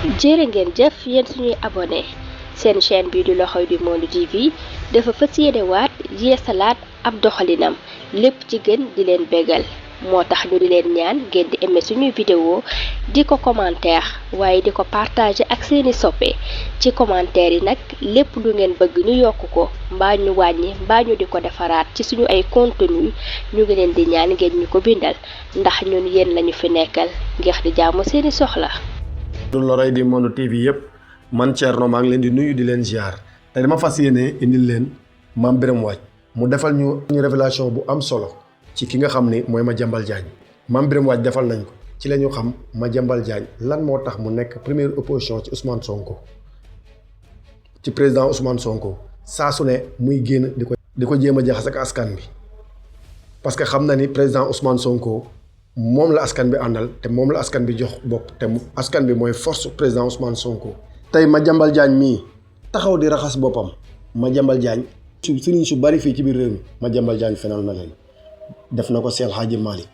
jërë ngeen jëf yéen suñuy abonné seen chaîne bi di L'Oreille du Monde TV dafa fas yéene waat yeesalaat ab doxalinam lépp ci gën di leen bégal moo tax ñu di leen ñaan ngeen di aimé suñuy vidéo di ko commentaire waaye di ko partager ak seeni soppe ci commentaire yi nag lépp lu ngeen bëgg ñu yokk ko mbaa ñu wàññi mbaa ñu di ko defaraat ci suñu ay contenu ñu ngi leen di ñaan ngeen ñu ko bindal ndax ñun yéen lañu fi nekkal ngir di jaamu seeni soxla. L'Oreille du Monde TV yëpp man Thierno maa ngi leen di nuyu di leen ziar te dama fas yéene indil leen Mame Birame Wathie mu defal ñu révélation bu am solo ci ki nga xam ni mooy Madiambal Diagne. Mame Birame Wathie defal nañ ko ci la ñu xam Madiambal Diagne lan moo tax mu nekk première opposition ci Ousmane Sonko ci président Ousmane Sonko saa su ne muy génn di ko jéem a jaxase ak askan bi parce que xam na ni président Ousmane Sonko. moom la askan bi àndal te moom la askan bi jox bopp te askan bi mooy force président Ousmane Sonko. tey Madiambal Diagne mii taxaw di raxas boppam Madiambal Diagne sëriñ su bari fii ci biir réew mi Madiambal Diagne fenal na leen def na ko Cheikh Hadji Malick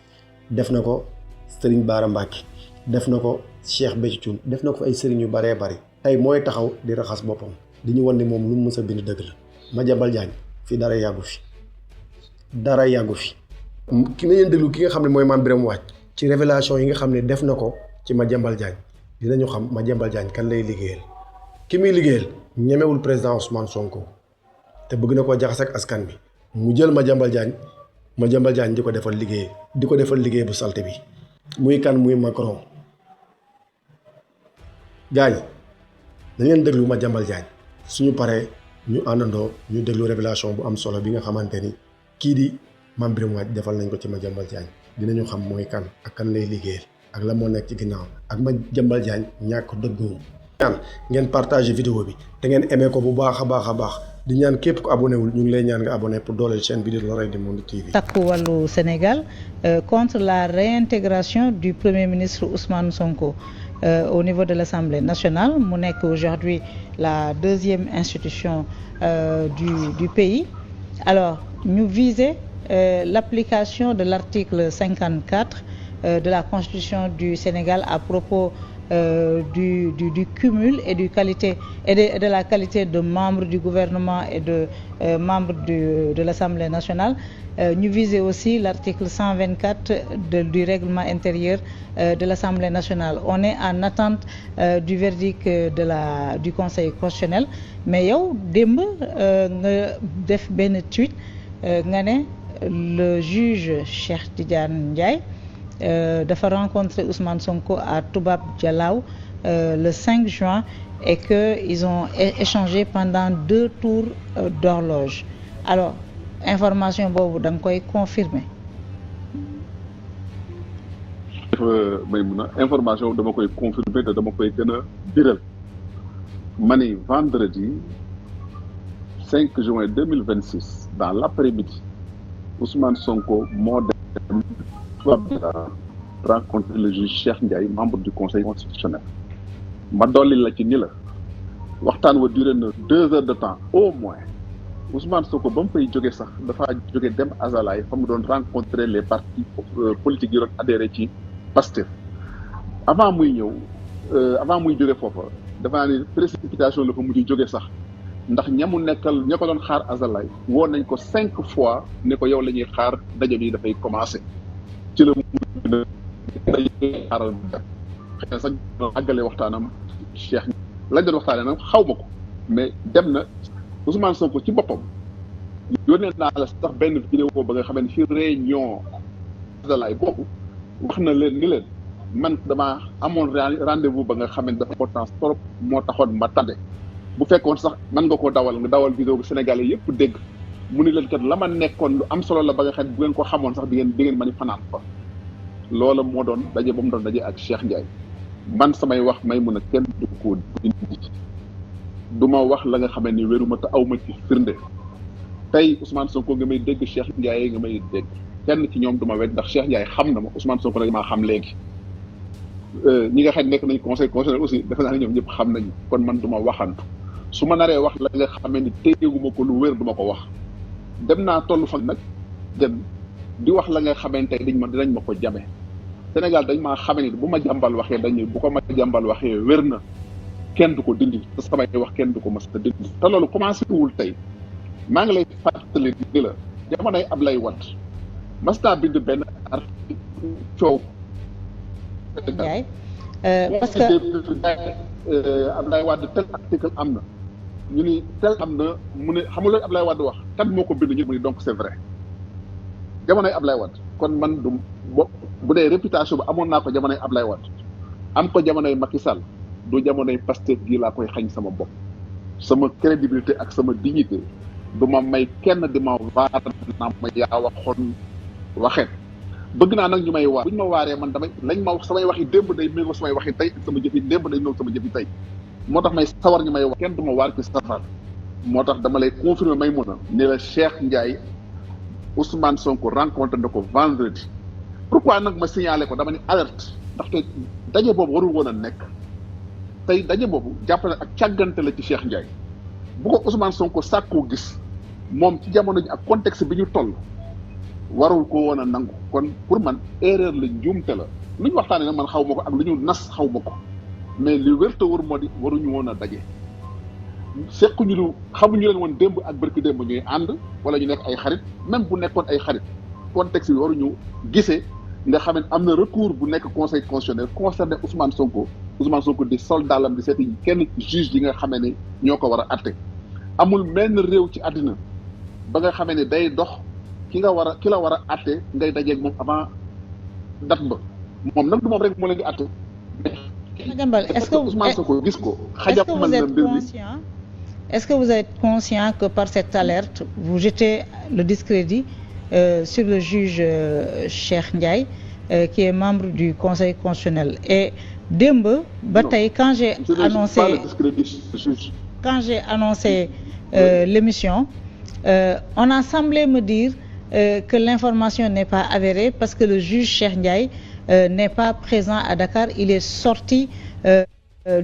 def na ko Serigne Bara Mbacké def na ko Cheikh Béthio Thioune def na ko ay sëriñ yu baree bari tey mooy taxaw di raxas boppam di ñu wan ne moom lu mu mës a bind dëgg la Madiambal Diagne fii dara yàggu fi ki na leen déglu ki nga xam ne mooy Mame Birame Wathie ci révélation yi nga xam ne def na ko ci Madiambal Diagne dinañu xam Madiambal Diagne kan lay liggéeyal ki muy liggéeyal ñemewul président Ousmane Sonko te bëgg na koo jaxase ak askan bi mu jël Madiambal Diagne di ko defal liggéey bu salte bi muy kan muy Macron. gaañ dañ leen déglu Madiambal Diagne suñu paree ñu àndandoo ñu déglu révélation bu am solo bi nga xamante ni kii di Mame Birame Wathie defal nañ ko ci Madiambal Diagne dinañu xam mooy kan ak kan lay liggéeyal ak la moo nekk ci ginnaaw ak Madiambal Diagne ñàkk dëggoom. ñaan ngeen partagé vidéo bi te ngeen aimé ko bu baax a baax di ñaan képp ko abonné wul ñu ngi lay ñaan nga abonné pour dooleel chaîne bi di L'Oreille du Monde TV. Takku Wallu Sénégal contre la réintégration du Premier ministre Ousmane Sonko au niveau de l'Assemblée nationale mu nekk aujourd'hui la deuxième institution du pays. Alors ñu viser l'application de l'article 54 de la Constitution du Sénégal à propos du cumul et de la qualité de membre du gouvernement et de membre de l'Assemblée nationale. Ñu viser aussi l'article 124 du règlement intérieur de l'Assemblée nationale. On est en attente du verdict du Conseil constitutionnel mais yow démb nga def benn tweet nga ne le juge Cheikh Tidiane Ndiaye dafa rencontré Ousmane Sonko à Toubab Dialaw le 5 juin et que ils ont échangé pendant 2 tours d'horloge. Alors information boobu da nga koy confirmer. Maïmouna information dama koy confirmer te dama koy gën a biral ma ni vendredi 5 juin 2026 dans l'après-midi Ousmane Sonko moo dem rencontrer le juge Cheikh Ndiaye membre du conseil constitutionnel ma dolli la ci ni la waxtaan wa duré na 2 heures de temps au moins Ousmane Sonko ba mu fay jóge sax dafa jóge dem Azalaï fa mu doon rencontrer les partis politiques yi doon adhéré ci Pastef avant muy jóge foofa dafa naa ni précipitation la fa mujj jóge sax ndax ña ko doon xaar Azalaï woo nañ ko 5 fois ne ko yow la ñuy xaar daje bi dafay commencer ci la mujj xaaral xëy na sax àggale waxtaanam Cheikh lañ doon waxtaanee nag xaw ma ko mais dem na Ousmane Sonko ci boppam yónnee naa la sax benn vidéo ba nga xam ne fi réunion Azalaï boobu wax na leen ni leen man damaa amoon rendez-vous ba nga xam ne dafa importance trop moo taxoon ma tànde bu fekkoon sax man nga ko nga dawal vidéo bi Sénégalais yëpp dégg mu ni leen kat la ma nekkoon lu am solo la ba nga xam ne bu ngeen ko xamoon sax di ngeen mën a fanaan fa loola moo doon daje ba mu doon daje ak Cheikh Ndiaye man samay wax may mun a kenn du ko dindi du ma wax la nga xamee ni wéruma te aw ma ci firnde tey Ousmane Sonko nga may dégg Cheikh Ndiaye nga may dégg kenn ci ñoom du ma wet ndax Cheikh Ndiaye xam na ma Ousmane Sonko nag maa xam léegi ñi nga xam nekk nañ conseil constitutionnel aussi defe naa ne ñoom ñëpp xam nañu kon man du ma waxantu su ma naree wax la nga xamee ni téyeguma ko lu wér du ma ko wax dem naa toll fan nag dem di wax la nga xamante dinañ ma ko jame Sénégal dañ maa xame ni bu ma jàmbal waxee bu ko ma jàmbal waxee wér na kenn du ko dindi te samay wax kenn du ko mës a dindi te loolu commencé wul tey maa ngi lay fàttali ni la jamonoy Ablaye Wade mas naa bind benn article coow. Ndiaye parce que Ablaye Wade tel article am na ñu ni tel am na mu ne xam nga loolu Ablaye Wade wax kan moo ko bind ñu mu ni donc c'est vrai jamonoy Ablaye Wade kon man du bu dee réputation bi amoon naa ko jamonoy Ablaye Wade am ko jamonoy Macky Sall du jamonoy Pastef gii laa koy xañ sama bopp sama crédibilité ak sama dignité du ma may kenn di ma waar naa ma yaa waxoon waxeet bëgg naa nag ñu may waar bu ñu ma waaree man damay lañ ma wax samay waxi démb day méngoo samay waxi tey ak sama jëfi démb day méngoo sama jëfi tey moo tax may sawar ñu may wax kenn du ma waar ci safar moo tax dama lay confirmer may mun a ne la Cheikh Ndiaye Ousmane Sonko rencontré na ko vendredi pourquoi nag ma signalé ko dama ni alerte ndaxte daje boobu warul woon a nekk tey daje boobu jàpp na ak càggante la ci Cheikh Ndiaye bu ko Ousmane Sonko sàkkoo gis moom ci jamono ji ak contexte bi ñu toll warul ko woon a nangu kon pour man erreur la njuumte la lu ñu waxtaanee nag man xaw ma ko ak lu ñu nas xaw ma ko mais li wér te wër moo di waruñu woon a daje sequñu lu xamuñu leen woon démb ak bërki démb ñuy ànd wala ñu nekk ay xarit même bu nekkoon ay xarit contexte bi waruñu gisee nga xam ne am na recours bu nekk conseil constitutionnel concerné Ousmane Sonko di soldat lam di seeti kenn juge yi nga xamee ne ñoo ko war a atte amul benn réew ci àddina ba nga xamee ne day dox ki la war a atte ngay dajeeg moom avant date ba moom nag du moom rek moo leen di atte. Madiambal, est-ce que Ousmane Sonko gis ko xajamal na mbir mi. Est-ce que vous êtes conscient que par cette alerte vous jetez le discrédit sur le juge Cheikh Ndiaye qui est membre du Conseil constitutionnel et démb ba tey quand j'ai annoncé l'émission on a semblé me dire que l'information n'est pas avérée parce que le juge Cheikh Ndiaye n'est pas présent à Dakar, il est sorti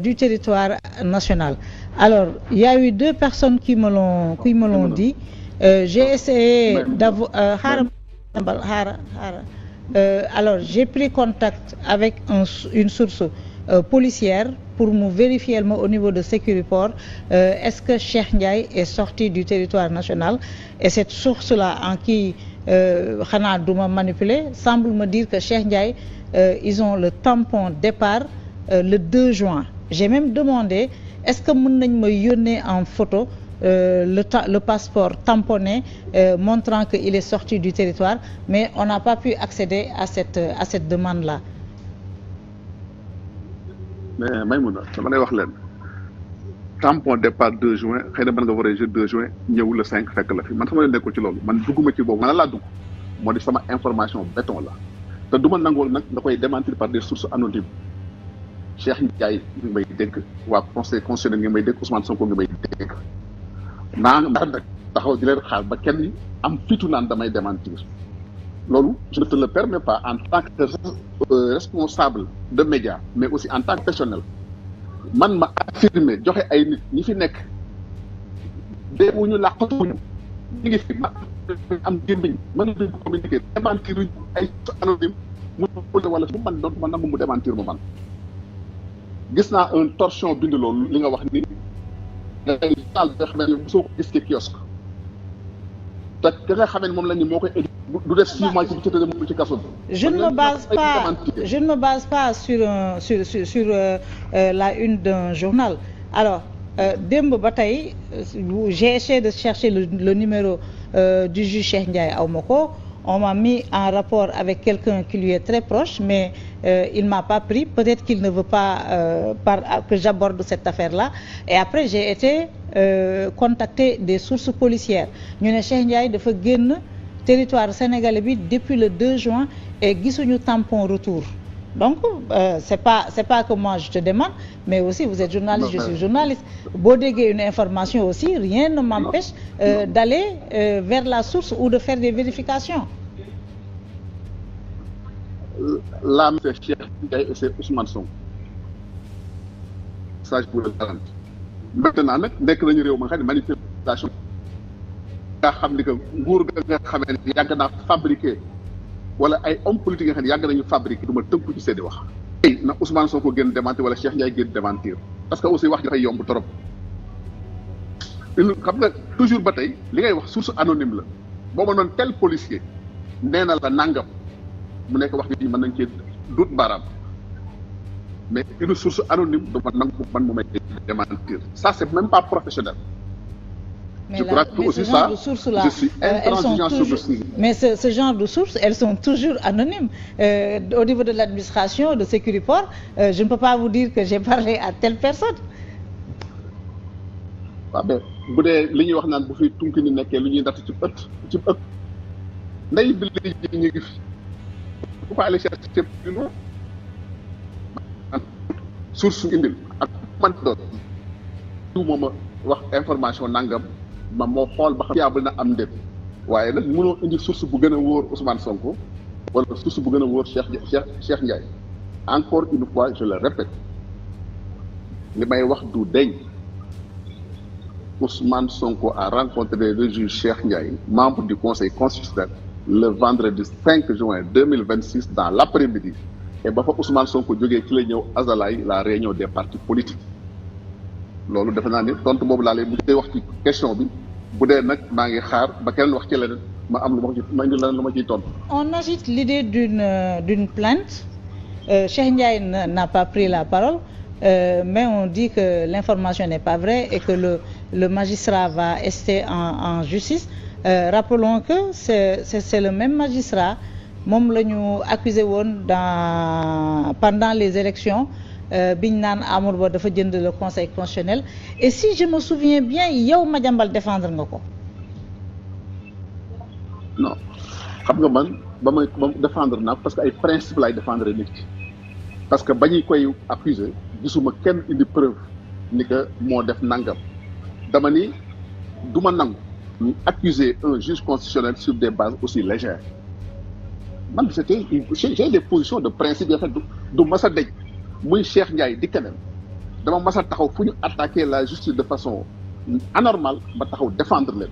du territoire national. Alors, il y a eu deux personnes qui me l'ont dit. J'ai essayé d'avoir alors j'ai pris contact avec une source policière pour me vérifier au niveau de Sécuriport est-ce que Cheikh Ndiaye est sorti du territoire national, et cette source-là en qui xanaa duma manipuler semble me dire que Cheikh Ndiaye ils ont le tampon départ le 2 juin. J'ai même demandé est-ce que mën nañ ma yónnee en photo le passeport tamponné montrant qu'il est sorti du territoire, mais on n'a pas pu accéder à cette demande-là. mais Maïmouna dama lay wax leen tampon départ 2 juin xëy na mën nga war a jeu 2 juin ñëw le 5 fekk la fi man sama leen nekkul ci loolu man dugguma ci boobu man laa dugg moo di sama information béton la te du ma nangool nag da koy démentir par des sources anonymes. Cheikh Ndiaye ngi may dégg waa conseil constitutionnel ngi may dégg Ousmane Sonko ngi may dégg naa ndax nag taxaw di leen xaar ba kenn am fitu naan damay démentir loolu je ne te le permets pas en tant que responsable de médias mais aussi en tant que personnel man ma affirmer joxe ay nit ñi fi nekk déewuñu làqatuñu ñu ngi fi ma am gémmiñ mën nañu communiquer démentir uñ ay anonyme mu wala mu man doon ma nangu mu démentir mu man gis naa un torchon bind loolu li nga wax ni ngay daal nga xam ne soo ko gis ci kiosque te ka nga xam ne moom la ñu moo koy édité du def 6 mois ci bu tëddee mu ci kaso bi. Je ne me base pas sur la une d'un journal. Alors démb ba tey j'ai essayé de chercher le numéro du juge Cheikh Ndiaye aw ma ko. On m'a mis en rapport avec quelqu'un qui lui est très proche, mais il m'a pas pris. Peut-être qu'il ne veut pas que j'aborde cette affaire-là. Et après, j'ai été contacter des sources policières. Ñu ne Cheikh Ndiaye dafa génn territoire sénégalais bi depuis le 2 juin et gisuñu tampon retour. Donc c'est pas que moi je te demande, mais aussi vous êtes journaliste, je suis journaliste. Boo déggee une information aussi, rien ne m'empêche d'aller vers la source ou de faire des vérifications. Là, c'est Cheikh Ndiaye et c'est Ousmane Sonko. Ça je vous le garantis. Maintenant nag nekk nañu réew ma nga xam ne manipulation nga xam ni que nguur ga nga xamee ne yàgg naa fabriqué wala ay hommes politiques nga xam ne yàgg nañu fabriqué du ma tënku ci seeni wax. tey na Ousmane Sonko génn démentir wala Cheikh Ndiaye génn démentir parce que aussi wax dafay yomb trop xam nga toujours ba tey li ngay wax source anonyme la boo ma noon tel policier nee na la nangam mu nekk wax ji mën nañ cee dut baaraam mais une source anonyme du ma nangu man mu may démentir ça c'est même pas professionnel. Mais je crois que aussi ça je suis intransigeant sur le sujet. Mais ce genre de sources, elles sont toujours anonymes. Au niveau de l'administration, de Sécuriport, je ne peux pas vous dire que j'ai parlé à telle personne. waaw mais bu dee li ñuy wax naan bu fi tunki ni nekkee lu ñuy natt ci ëtt ndey bi li ñu ngi fi bu ko aller chercher plus loin source su indil ak man doon tout moom a wax information nangam ma moo xool ba xam fiable na am ndépp waaye nag mënoo indi source bu gën a wóor Ousmane Sonko wala source bu gën a wóor Cheikh Ndiaye encore une fois je le répète li may wax du deñ Ousmane Sonko a rencontré le juge Cheikh Ndiaye, membre du Conseil constitutionnel, le vendredi 5 juin 2026 dans l'après-midi. Et ba fa Ousmane Sonko jógee ci la ñëw Azalaï la réunion des partis politiques. loolu defe naa ni tontu boobu laa lay bu dee wax ci question bi bu dee nag maa ngi xaar ba keneen wax ci leneen ma am lu ma ci ma indi leneen lu ma ciy tontu. On agite l'idée d'une plainte. Cheikh Ndiaye n'a pas pris la parole. Mais on dit que l'information n'est pas vraie et que le magistrat va ester en justice. Rappelons que c'est le même magistrat moom la ñu accusé woon pendant les élections biñ naan Amadou Ba dafa jënd le conseil constitutionnel et si je me souviens bien yow Madiambal défendre nga ko. non xam nga man ba may défendre naa parce que ay principe lay défendre nit ki parce que ba ñu koy accuser gisuma kenn indi preuve ni que moo def nangam dama ni du ma nangu ñu accuser un juge constitutionnel sur des bases aussi légères man j'ai des positions de principe yoo xam ne du mas a dej muy Cheikh Ndiaye di keneen dama mas a taxaw fu ñu attaquer la justice de façon anormale ba taxaw défendre leen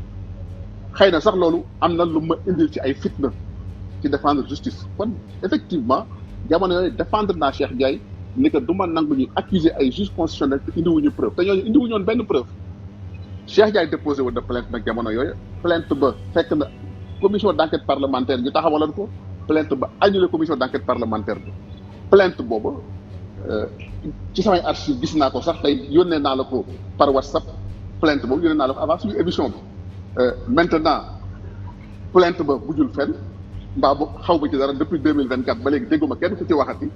xëy na sax loolu am na lu ma indil ci ay fitna ci défendre justice kon effectivement jamono yooyu défendre naa Cheikh Ndiaye ni que du ma nangu ñu accuser ay juge constitutionnel te indiwuñu preuve te ñooñu indiwuñu woon benn preuve Cheikh Ndiaye déposé woon de plainte nag jamono yooyu plainte ba fekk na commission d' enquête parlementaire ñu taxawaloon ko plainte ba annulé commission d' enquête parlementaire bi plainte boobu ci samay archive gis naa ko sax tey yónnee naa la ko par WhatsApp plainte boobu yónnee naa la ko avant suñu émission bi maintenant plainte ba mujjul fenn mbaa bu xaw ba ci dara depuis 2024 ba léegi dégguma kenn ku ci waxati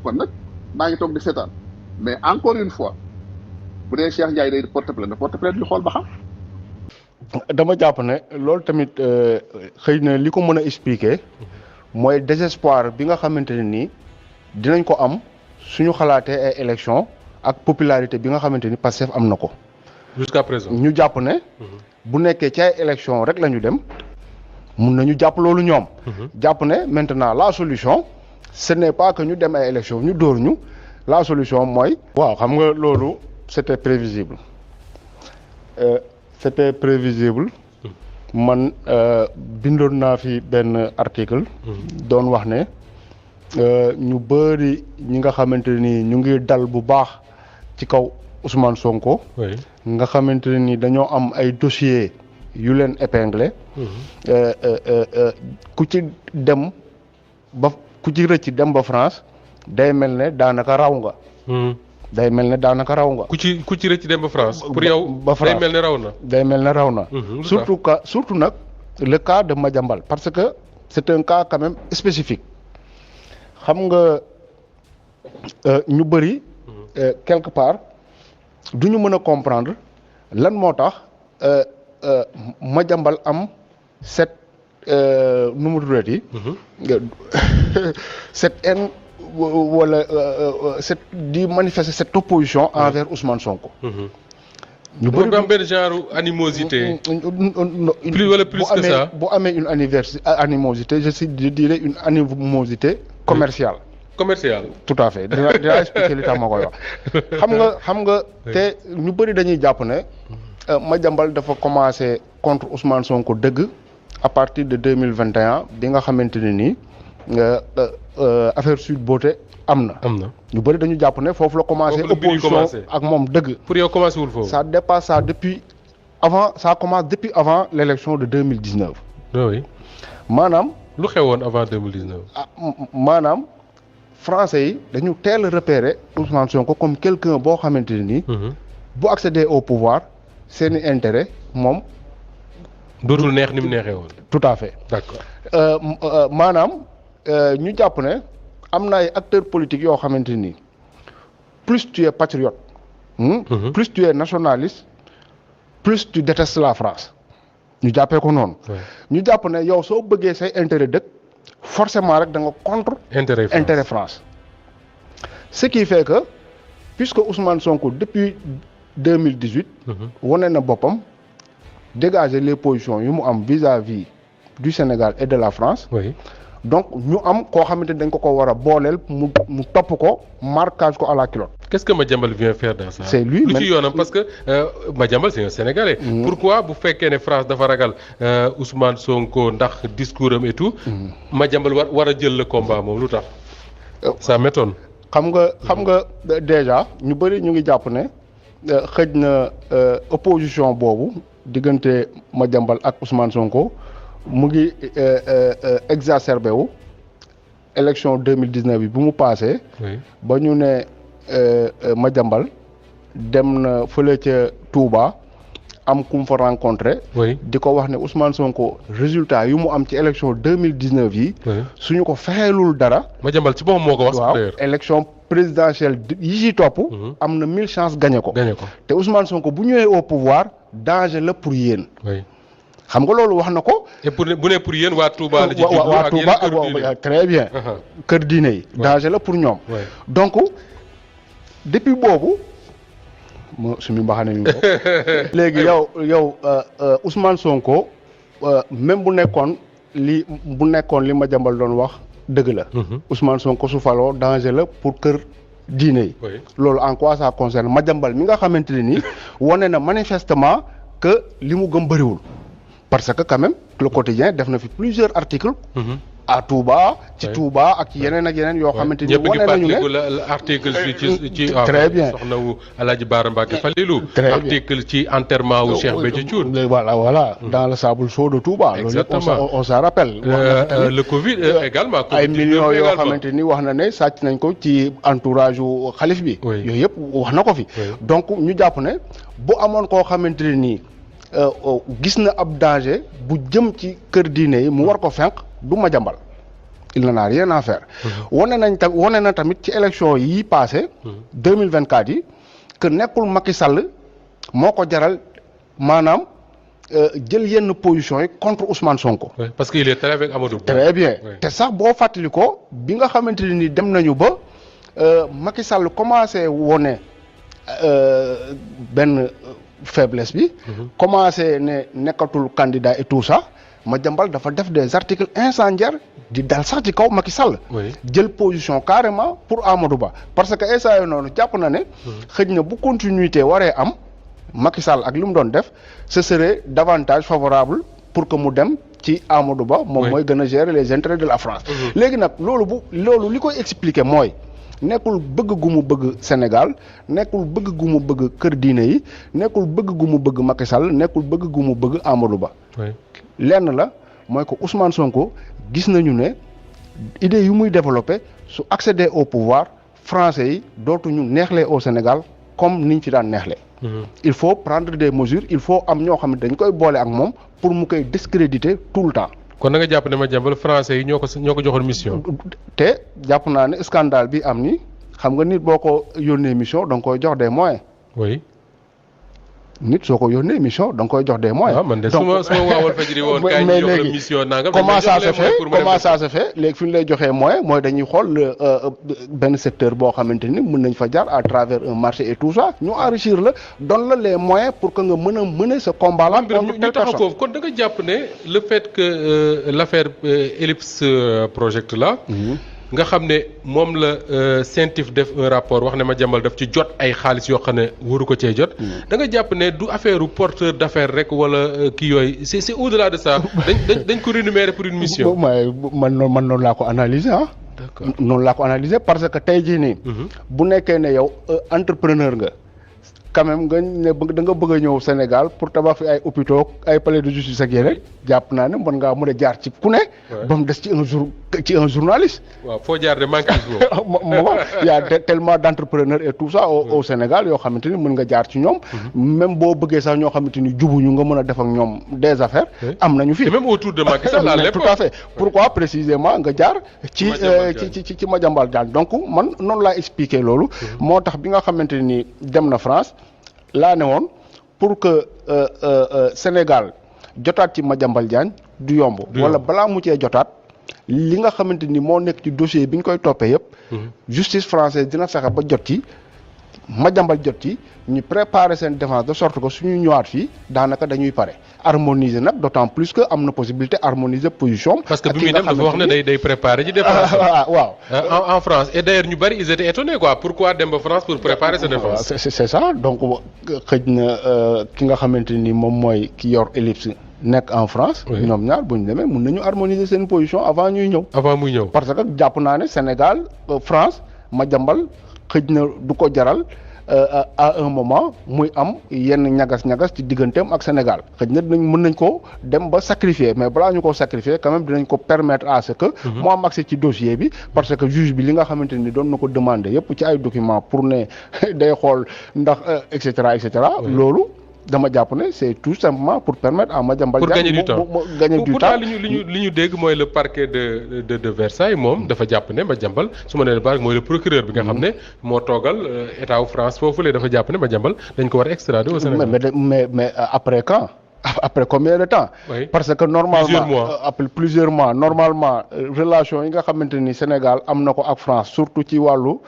kon nag maa ngi toog di seetaan mais encore une fois bu dee Cheikh Ndiaye day porte plainte ñu xool ba xam. dama jàpp ne loolu tamit xëy na li ko mën a expliquer mooy désespoir bi nga xamante ne nii dinañ ko am suñu xalaatee ay élection ak popularité bi nga xamante ni Pastef am na ko. jusqu'à présent ñu jàpp ne. bu nekkee ci ay élection rek la ñu dem mun nañu jàpp loolu ñoom. jàpp ne maintenant la solution ce n'est pas que ñu dem ay élection ñu dóor ñu la solution mooy. waaw xam nga loolu c'était prévisible man bindoon naa fi benn article. doon wax ne ñu bëri ñi nga xamante ni ñu ngi dal bu baax ci kaw Ousmane Sonko. nga xamante ne ni dañoo am ay dossiers yu leen épinglé. ku ci rëcc dem ba France day mel ne daanaka raw nga. ku ci rëcc dem ba France. pour yow ba France day mel ne raw na. surtout nag le cas de Madiambal parce que c'est un cas quand même spécifique xam nga ñu bëri. quelque part du ñu mën a comprendre lan moo tax Madiambal am cette nu mu tuddati cette haine wala cette di manifester cette opposition envers Ousmane Sonko. ñu bëri am benn genre animosité. plus wala plus que ça bu amee une animosité je dirais une animosité commerciale. Tout à fait dinaa expliquer li tax ma koy wax xam nga te ñu bëri dañuy jàpp ne Madiambal dafa commencé contre Ousmane Sonko dëgg à partir de 2021 bi nga xamante ne nii affaire Sweet Beauté am na. ñu bëri dañu jàpp ne foofu la commencé. opposition ak moom dëgg. pour yow commencé wul foofu. ça dépasse ça depuis avant ça commence depuis avant l'élection de 2019. oui. maanaam. lu xewoon avant 2019. maanaam français yi dañu teel a repérer Ousmane Sonko comme quelqu'un boo xamante ne nii. bu accéder au pouvoir seeni intérêt moom. dootul neex ni mu neexee woon. tout à fait. d'accord. maanaam ñu jàpp ne am na ay acteurs politiques yoo xamante ni plus tu es patriote. plus tu es nationaliste plus tu détestes la France. ñu jàppee ko noonu. ñu jàpp ne yow soo bëggee say intérêt dëkk forcément rek da nga contre. intérêt France. ce qui fait que puisque Ousmane Sonko depuis 2018. wane na boppam dégager les positions yu mu am vis-à-vis du Sénégal et de la France. oui. donc ñu am koo xamante dañ ko war a booleel mu topp ko marquage ko à la culotte. qu'est-ce que Madiambal vient faire dans ça. c'est lui lu ci yoonam parce que Madiambal c'est un Sénégalais. pourquoi bu fekkee ne France dafa ragal Ousmane Sonko ndax discours am et tout. Madiambal war a jël le combat moom lu tax. ça m'étonne. xam nga déjà ñu bëri ñu ngi jàpp ne xëj na opposition boobu diggante Madiambal ak Ousmane Sonko. mu ngi exacerbé wu élection 2019 bi bu mu passé. ba ñu ne Madiambal dem na fële ca Touba am ku mu fa rencontré. di ko wax ne Ousmane Sonko résultat yu mu am ci élection 2019 yi. suñu ko fexeelul dara. Madiambal ci boppam moo ko wax. waaw élection présidentielle yi ci topp. am na 1000 chances gagné ko. te Ousmane Sonko bu ñëwee au pouvoir danger la pour yéen. xam nga loolu wax na ko. et bu ne pour yéen waa Touba la ci waa Touba ak très bien. kër diine yi. danger la pour ñoom. donc depuis boobu suñu mbaxane mi léegi yow Ousmane Sonko même bu nekkoon li Madiambal doon wax dëgg la. Ousmane Sonko su faloo danger la pour kër diine yi. loolu en quoi ça concerne Madiambal mi nga xamante ne nii wane na manifestement que li mu gëm bëriwul. parce que quand même le quotidien def na fi plusieurs articles. à Touba ci Touba ak ci yeneen ak yeneen yoo xamante ni wane nañu ne article ci très bien soxna wu Alaaji Baara Mbacke Falilou article ci enterrement wu Cheikh Béthio Thioune voilà dans le sable chaud de Touba. exactement loolu on s'en rappelle. le Covid également. ay millions yoo xamante ni wax na ne sàcc nañ ko ci entourage wu xalif bi. yooyu yëpp wax na ko fi. donc ñu jàpp ne bu amoon koo xamante ne nii. gis na ab danger bu jëm ci kër diine yi mu war ko fenq du Madiambal il n'en a rien à faire. wane na tamit ci élection yi passé 2024 yi que nekkul Macky Sall moo ko jaral maanaam jël yenn position yi contre Ousmane Sonko. parce que il est très avec Amadou Ba. très bien te sax boo fàttali ko bi nga xamante ne ni dem nañu ba Macky Sall commencé wone benn faiblesse bi. commencé ne nekkatul candidat et tout ça Madiambal dafa def des articles incendiaires di dal sax ci kaw Macky Sall. jël position carrément pour Amadou Ba parce que instant yii noonu jàpp na ne. xëj na bu continuité waree am Macky Sall ak li mu doon def ce serait davantage favorable pour que mu dem ci Amadou Ba. moom mooy gën a gérer les intérêts de la France. léegi nag loolu li koy expliquer mooy. nekkul bëgg gu mu bëgg Sénégal nekkul bëgg gu mu bëgg kër diine yi nekkul bëgg gu mu bëgg Macky Sall nekkul bëgg gu mu bëgg Amadou Ba. lenn la mooy que Ousmane Sonko gis nañu ne idée yu muy développé su accéder au pouvoir français yi dootuñu neexlee au Sénégal comme niñ fi daan neexlee. il faut prendre des mesures il faut am ñoo xam ne dañ koy boole ak moom pour mu koy discréditer tout le temps. kon da nga jàpp ne Madiambal français yi ñoo ko joxoon mission. te jàpp naa ne scandale bi am ni xam nga nit boo ko yónnee mission da nga koy jox des moyens. oui. nit soo ko yónnee mission da nga koy jox des moyens. waaw man de su ma waawal fajiri woon kaay ñu jox la mission nangam. comment ça se fait léegi fi ñu lay joxee moyen mooy dañuy xool benn secteur boo xamante ni mën nañ fa jaar à travers un marché et tout ça ñu enrichir la donne la les moyens pour que nga mën a mener ce combat là. contre telle personne foofu kon da nga jàpp ne le fait que l'affaire Ellipse Project là. nga xam ne moom la CENTIF def un rapport wax ne Madiambal daf ci jot ay xaalis yoo xam ne waru ko cee jot. da nga jàpp ne du affaire porteur d'affaires rek wala kii yooyu c'est au-delà de ça dañ ko rémunérer pour une mission. man noonu laa ko analyser d'accord noonu laa ko analyser parce que tey jii nii. bu nekkee ne yow entrepreneur nga. quand même nga ne da nga bëgg a ñëw Sénégal pour tabax fi ay hôpitaux ay palais de justice ak yeneen jàpp naa ne mën ngaa mën a jaar ci ku ne. ba mu des ci un journaliste. waaw foo jaar de manqué y a tellement d'entrepreneurs et tout ça au Sénégal yoo xamante ni mën nga jaar ci ñoom. même boo bëggee sax ñoo xamante ni jubuñu nga mën a def ak ñoom des affaires. am nañu fi et même autour de Macky Sall à l'époque. tout à fait pourquoi précisément nga jaar. ci Madiambal Diagne donc man noonu laa expliquer loolu. moo tax bi nga xamante ni dem na France. laa ne woon pour que Sénégal jotaat ci Madiambal Diagne du yomb. wala balaa mu cee jotaat li nga xamante ni moo nekk ci dossier bi ñu koy toppee yëpp. justice française dina fexe ba jot ci Madiambal jot ci ñu préparer seen défense de sorte que suñu ñëwaat fii daanaka dañuy pare harmoniser nag d'autant plus que am na possibilité harmoniser position. parce que bi muy dem dafa wax ne day préparer ci défense. waaw en France et d'ailleurs ñu bari ils étaient étonnés quoi pourquoi dem ba France pour préparer sa défense. c'est ça donc xëj na ki nga xamante ni moom mooy ki yor ellipse nekk en France. ñoom ñaar bu ñu demee mun nañu harmoniser seen position avant ñuy ñëw. avant muy ñëw parce que jàpp naa ne Sénégal France Madiambal xëj na du ko jaral. À un moment muy am yenn ñagas-ñagas ci digganteem ak Sénégal xëy na mën nañ ko dem ba sacrifier mais balaa ñu ko sacrifier quand même dinañ ko permettre à ce que mu am accès ci dossier bi parce que juge bi li nga xamante ni doon na ko demander yëpp ci ay documents pour ne day xool ndax et cetera loolu dama jàpp ne c'est tout simplement pour permettre à Madiambal Diagne mu gagner du temps. pourtant li ñu dégg mooy le parquet de Versailles moom dafa jàpp ne Madiambal su ma nee le parquet mooy le procureur bi nga xam ne moo toogal état wu France foofu la dafa jàpp ne Madiambal dañ ko war a extrader au Sénégal. mais après quand. Après combien de temps? Parce que normalement après plusieurs mois normalement relation yi nga xamante ni Sénégal am na ko ak France surtout ci wàllu.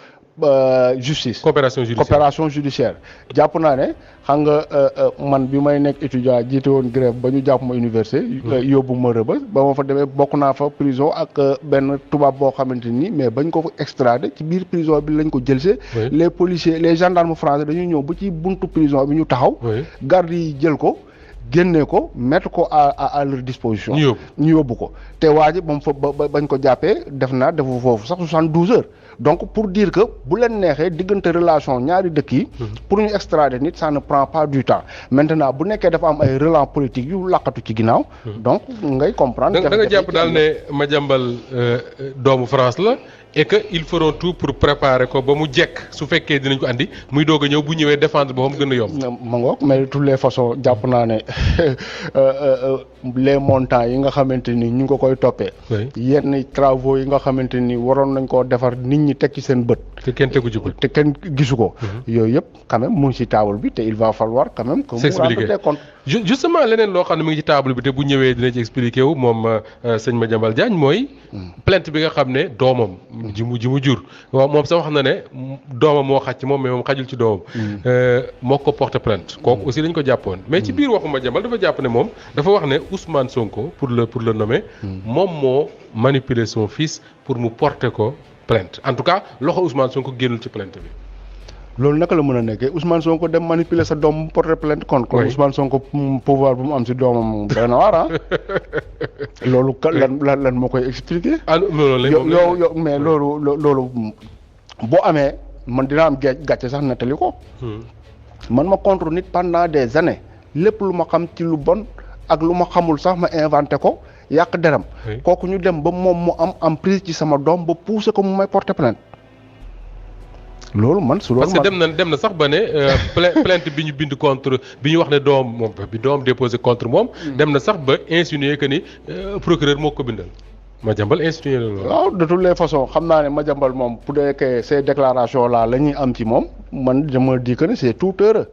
Justice coopération judiciaire jàpp naa ne xam nga man bi may nekk étudiant jiite woon grève ba ñu jàpp ma université yóbbu ma Rebeuss ba ma fa demee bokk naa fa prison ak benn tubaab boo xamante ni mais bañ ko extradé ci biir prison bi lañ ko jëlsee les policiers les gendarmes français dañu ñëw ba ci buntu prison bi ñu taxaw garde yi jël ko génne ko mettre ko à leur disposition ñu yóbbu ko te waa ji ba mu fa bañ ko jàppee defu foofu sax 72 heures donc pour dire que bu leen neexee diggante relation ñaari dëkk yi pour ñu extrader nit ça ne prend pas du temps maintenant bu nekkee dafa am ay relents politiques yu laqatu ci ginnaaw donc ngay comprendre da nga jàpp daal ne Madiambal doomu France la et que ils feront tout pour préparer ko ba mu jekk su fekkee dinañ ko andi muy doog a ñëw bu ñëwee défendre boppam gën a yomb. ma ngoog mais de toutes les façons jàpp naa ne les montants yi nga xamante ni ñu ngi ko koy toppee. yenn travaux yi nga xamante ni waroon nañ koo defar nit ñi teg ci seen bët. te kenn tegu ci bët te kenn gisu ko. yooyu yëpp quand même mu ngi ci table bi te il va falloir quand même. que mu rendre des comptes. justement leneen loo xam ne mu ngi ci table bi te bu ñëwee dina ci expliqué wu moom sëñ Madiambal Diagne mooy. plainte bi nga xam ne doomam. ji mu jur waaw moom sax wax na ne doomam moo xaj ci moom mais moom xajul ci doomam. moo ko porté plainte kooku aussi lañ ko jàppoon mais ci biir waxu Madiambal dafa jàpp ne moom dafa wax ne Ousmane Sonko pour le nommer. moom moo manipuler son fils pour mu porter ko plainte en tout cas loxo Ousmane Sonko génnul ci plainte bi. loolu naka la mën a nekkee Ousmane Sonko dem manipuler sa doom porter plainte kon Ousmane Sonko pouvoir bu mu am si doomam doy na waar loolu lan moo koy expliquer. yow mais loolu boo amee man dina am gàcce sax nettali ko. man ma contre nit pendant des années lépp lu ma xam ci lu bon ak lu ma xamul sax ma inventé ko yàq deram kooku ñu dem ba moom mu am prise ci sama doom ba pousser ko mu may porter plainte. loolu man su loolu parce que dem na sax ba ne plainte bi ñu bind contre bi ñu wax ne doom déposé contre moom. dem na sax ba insinuer que ni procureur moo ko bindal. Madiambal insinuer la loolu. waaw de toutes les façons xam naa ne Madiambal moom pour que ces déclarations là la ñuy am ci moom man je me dis que ne c'est tout heureux.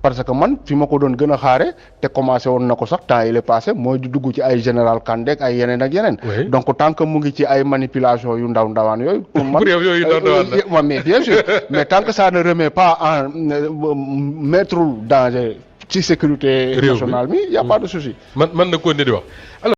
parce que man fi ma ko doon gën a xaare te commencé woon na ko sax temps il est passé mooy di dugg ci ay général Kandé ak ay yeneen ak yeneen. donc tant que mu ngi ci ay manipulation yu ndawaan yooyu. pour man pour yow yooyu ndawaan mais bien sûr mais tant que ça ne remet pas en mettre danger ci sécurité nationale mi y a pas de souci. man na ko ne di wax.